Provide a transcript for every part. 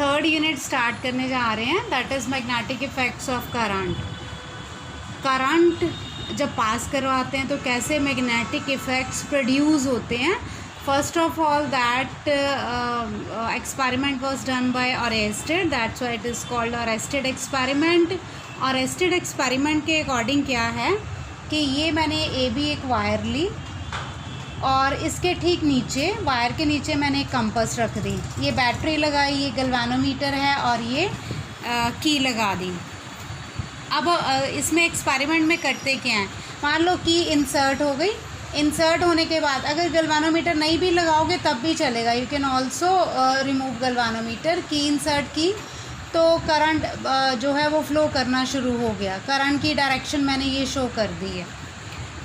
Third unit start करने जा रहे हैं, that is magnetic effects of current. Current जब पास करवाते हैं तो कैसे मैग्नेटिक इफ़ेक्ट्स प्रोड्यूस होते हैं। First of all that experiment was done by Oersted, that's why it is called Oersted experiment. Oersted experiment के अकॉर्डिंग क्या है कि ये मैंने ए बी एक वायर ली और इसके ठीक नीचे, वायर के नीचे मैंने एक कंपास रख दी, ये बैटरी लगाई, ये गैल्वेनोमीटर है और ये की लगा दी। अब इसमें एक्सपेरिमेंट में करते क्या हैं, मान लो की इंसर्ट हो गई, इंसर्ट होने के बाद अगर गैल्वेनोमीटर नहीं भी लगाओगे तब भी चलेगा, you can also remove galvanometer. की इंसर्ट की तो करंट जो है वो फ़्लो करना शुरू हो गया। करंट की डायरेक्शन मैंने ये शो कर दी है।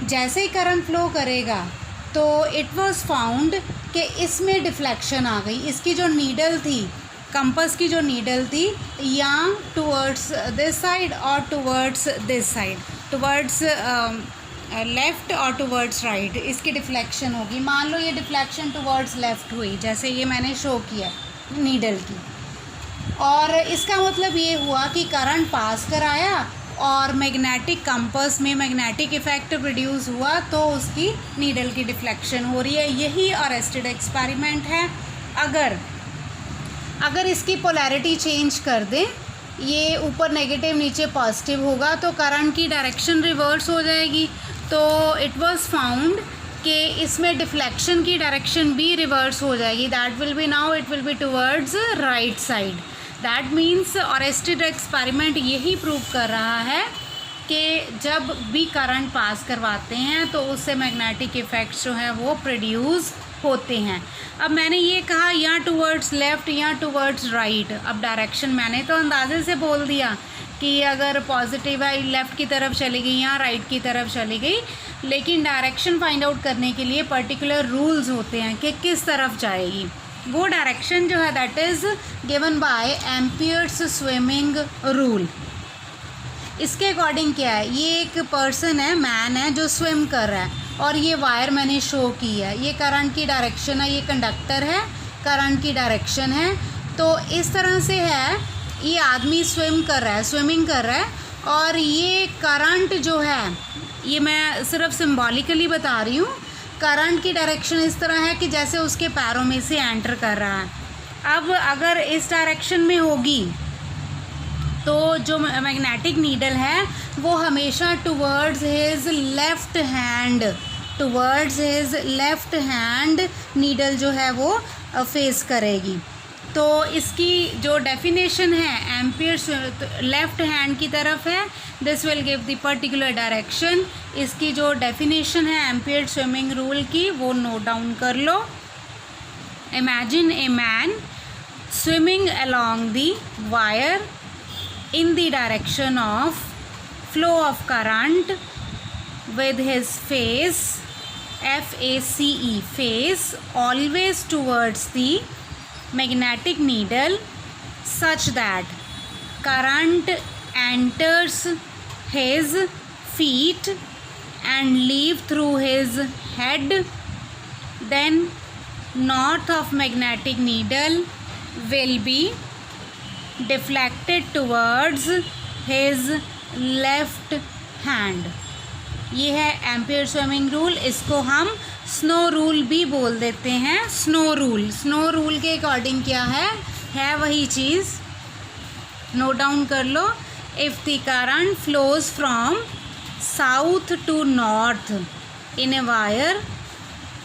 जैसे ही करंट फ्लो करेगा तो इट वाज फाउंड कि इसमें डिफ्लेक्शन आ गई। इसकी जो नीडल थी, कंपास की जो नीडल थी, या टुवर्ड्स दिस साइड और towards this side, towards left और टुवर्ड्स राइट, इसकी डिफ्लेक्शन होगी। मान लो ये डिफ्लेक्शन टुवर्ड्स लेफ़्ट हुई, जैसे ये मैंने शो किया नीडल की, और इसका मतलब ये हुआ कि करंट पास कराया और मैग्नेटिक कंपास में मैग्नेटिक इफ़ेक्ट प्रोड्यूस हुआ, तो उसकी नीडल की डिफ्लेक्शन हो रही है। यही अरेस्टेड एक्सपेरिमेंट है। अगर इसकी पोलैरिटी चेंज कर दें, ये ऊपर नेगेटिव नीचे पॉजिटिव होगा, तो करंट की डायरेक्शन रिवर्स हो जाएगी। तो इट वाज फाउंड कि इसमें डिफ्लेक्शन की डायरेक्शन भी रिवर्स हो जाएगी। That will be now it will be towards right side. That means arrested experiment यही प्रूव कर रहा है कि जब भी करंट पास करवाते हैं तो उससे मैग्नेटिक इफ़ेक्ट्स जो हैं वो प्रोड्यूस होते हैं। अब मैंने ये कहा या टुवर्ड्स लेफ़्ट या टुवर्ड्स राइट। अब डायरेक्शन मैंने तो अंदाजे से बोल दिया कि अगर पॉजिटिव है लेफ़्ट की तरफ चली गई या राइट की तरफ चली गई, लेकिन डायरेक्शन फाइंड आउट करने के लिए पर्टिकुलर रूल्स होते हैं कि किस तरफ जाएगी। वो डायरेक्शन जो है that is given by amperes swimming rule. इसके अकॉर्डिंग क्या है, ये एक पर्सन है, मैन है जो स्विम कर रहा है, और ये वायर मैंने शो की है, ये करंट की डायरेक्शन है, ये कंडक्टर है, करंट की डायरेक्शन है। तो इस तरह से है, ये आदमी स्विम कर रहा है, स्विमिंग कर रहा है, और ये करंट जो है, ये मैं सिर्फ सिंबॉलिकली बता रही हूँ, करंट की डायरेक्शन इस तरह है कि जैसे उसके पैरों में से एंटर कर रहा है। अब अगर इस डायरेक्शन में होगी तो जो मैग्नेटिक नीडल है वो हमेशा towards his left hand, towards his left hand needle जो है वो फेस करेगी। तो इसकी जो डेफिनेशन है, एम्पियर लेफ़्ट हैंड की तरफ है, this will give the particular direction. इसकी जो डेफिनेशन है एम्पियर स्विमिंग रूल की, वो नोट डाउन कर लो। Imagine a man swimming along the wire in the direction of flow of current with his face, F-A-C-E, face always towards the magnetic needle, such that current enters his feet and leave through his head. Then north of magnetic needle will be deflected towards his left hand. ये है ampere swimming rule. इसको हम snow rule भी बोल देते हैं। Snow rule के according क्या है वही चीज़, नोट डाउन कर लो। If the current flows from south to north in a wire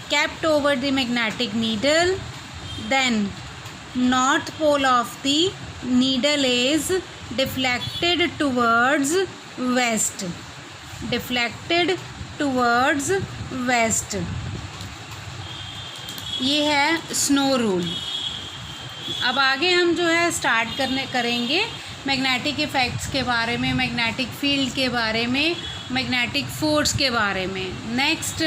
kept over the magnetic needle, then north pole of the needle is deflected towards west, deflected towards west। ये है snow rule. अब आगे हम जो है start करेंगे magnetic effects के बारे में, मैग्नेटिक फील्ड के बारे में, मैग्नेटिक फ़ोर्स के बारे में। नेक्स्ट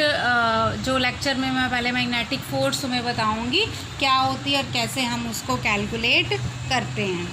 जो लेक्चर में मैं पहले मैग्नेटिक फ़ोर्स तुम्हें बताऊंगी क्या होती है और कैसे हम उसको कैलकुलेट करते हैं।